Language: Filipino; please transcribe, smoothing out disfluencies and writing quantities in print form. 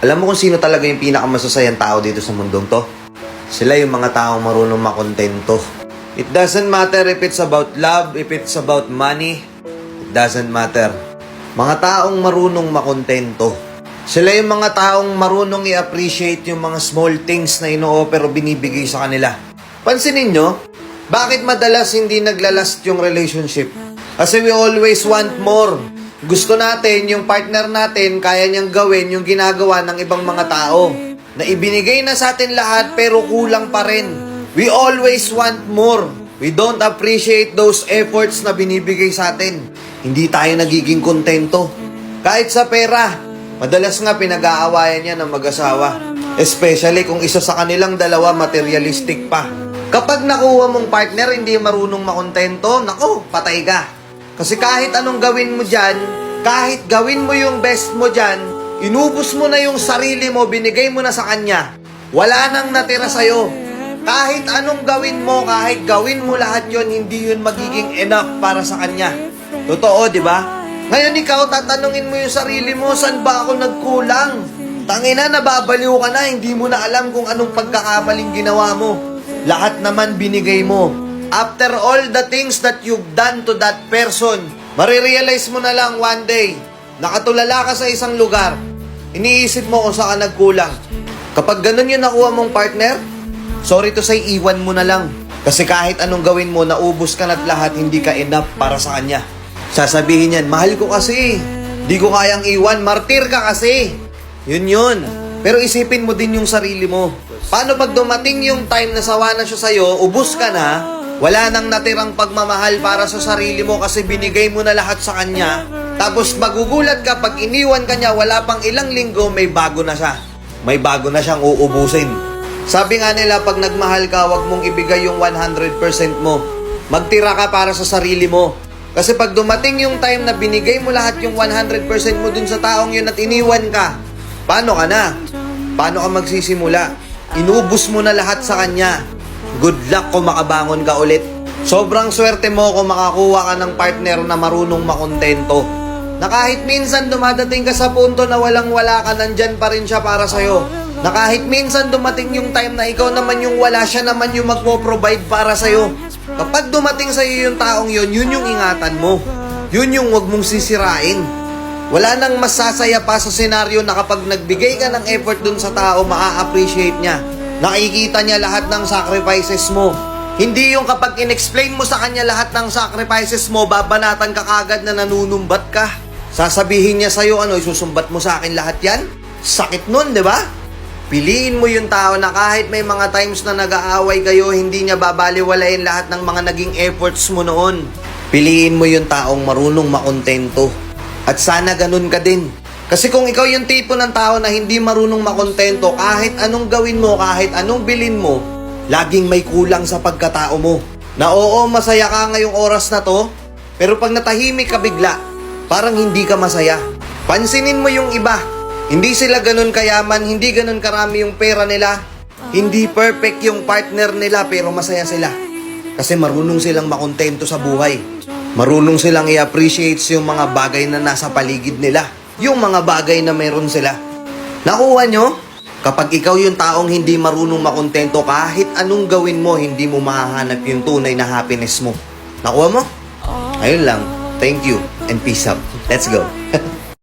Alam mo kung sino talaga yung pinakamasasayang tao dito sa mundong to? Sila yung mga taong marunong makontento. It doesn't matter if it's about love, if it's about money. It doesn't matter. Mga taong marunong makontento. Sila yung mga taong marunong i-appreciate yung mga small things na ino-offer o binibigay sa kanila. Pansinin nyo, bakit madalas hindi naglalast yung relationship? Kasi we always want more. Gusto natin, yung partner natin, kaya niyang gawin yung ginagawa ng ibang mga tao. Na ibinigay na sa atin lahat pero kulang pa rin. We always want more. We don't appreciate those efforts na binibigay sa atin. Hindi tayo nagiging kontento. Kahit sa pera, madalas nga pinag-aawayan niya ng mag-asawa. Especially kung isa sa kanilang dalawa materialistic pa. Kapag nakuha mong partner hindi marunong makontento, nako, patay ka. Kasi kahit anong gawin mo dyan, kahit gawin mo yung best mo dyan, inubos mo na yung sarili mo, binigay mo na sa kanya. Wala nang natira sa'yo. Kahit anong gawin mo, kahit gawin mo lahat yon, hindi yun magiging enough para sa kanya. Totoo, di ba? Ngayon ikaw, tatanungin mo yung sarili mo, saan ba ako nagkulang? Tangina, nababaliw ka na, hindi mo na alam kung anong pagkakamaling ginawa mo. Lahat naman binigay mo. After all the things that you've done to that person, marirealize mo na lang one day, nakatulala ka sa isang lugar, iniisip mo kung saan ka nagkulang. Kapag ganun yung nakuha mong partner, sorry to say, iwan mo na lang. Kasi kahit anong gawin mo, naubos ka na't lahat, hindi ka enough para sa kanya. Sasabihin yan, mahal ko kasi, di ko kayang iwan, martir ka kasi. Yun yun. Pero isipin mo din yung sarili mo. Paano pag dumating yung time na sawa na siya sa'yo, ubos ka na, wala nang natirang pagmamahal para sa sarili mo kasi binigay mo na lahat sa kanya, tapos magugulat ka pag iniwan ka niya, wala pang ilang linggo, may bago na siya. May bago na siyang uubusin. Sabi nga nila, pag nagmahal ka, wag mong ibigay yung 100% mo. Magtira ka para sa sarili mo. Kasi pag dumating yung time na binigay mo lahat yung 100% mo dun sa taong yun at iniwan ka, paano ka na? Paano ka magsisimula? Inubos mo na lahat sa kanya. Good luck kung makabangon ka ulit. Sobrang swerte mo kung makakuha ka ng partner na marunong makontento. Na kahit minsan dumadating ka sa punto na walang-wala ka, nandyan pa rin siya para sa'yo. Na kahit minsan dumating yung time na ikaw naman yung wala, siya naman yung magpo-provide para sa'yo. Kapag dumating sa'yo yung taong yun, yun yung ingatan mo. Yun yung wag mong sisirain. Wala nang masasaya pa sa senaryo na kapag nagbigay ka ng effort dun sa tao, maa-appreciate niya. Nakikita niya lahat ng sacrifices mo. Hindi yung kapag in-explain mo sa kanya lahat ng sacrifices mo, babanatan ka kagad na nanunumbat ka. Sasabihin niya sa'yo, isusumbat mo sa akin lahat yan? Sakit nun, di ba? Piliin mo yung tao na kahit may mga times na nag-aaway kayo, hindi niya babaliwalayin lahat ng mga naging efforts mo noon. Piliin mo yung taong marunong makontento. At sana ganun ka din. Kasi kung ikaw yung tipo ng tao na hindi marunong makontento, kahit anong gawin mo, kahit anong bilin mo, laging may kulang sa pagkatao mo. Na oo, masaya ka ngayong oras na to, pero pag natahimik ka bigla, parang hindi ka masaya. Pansinin mo yung iba. Hindi sila ganun kayaman, hindi ganun karami yung pera nila. Hindi perfect yung partner nila, pero masaya sila. Kasi marunong silang makontento sa buhay. Marunong silang i-appreciate yung mga bagay na nasa paligid nila. Yung mga bagay na meron sila. Nakuha nyo? Kapag ikaw yung taong hindi marunong makontento, kahit anong gawin mo, hindi mo mahahanap yung tunay na happiness mo. Nakuha mo? Ayun lang. Thank you and peace out. Let's go.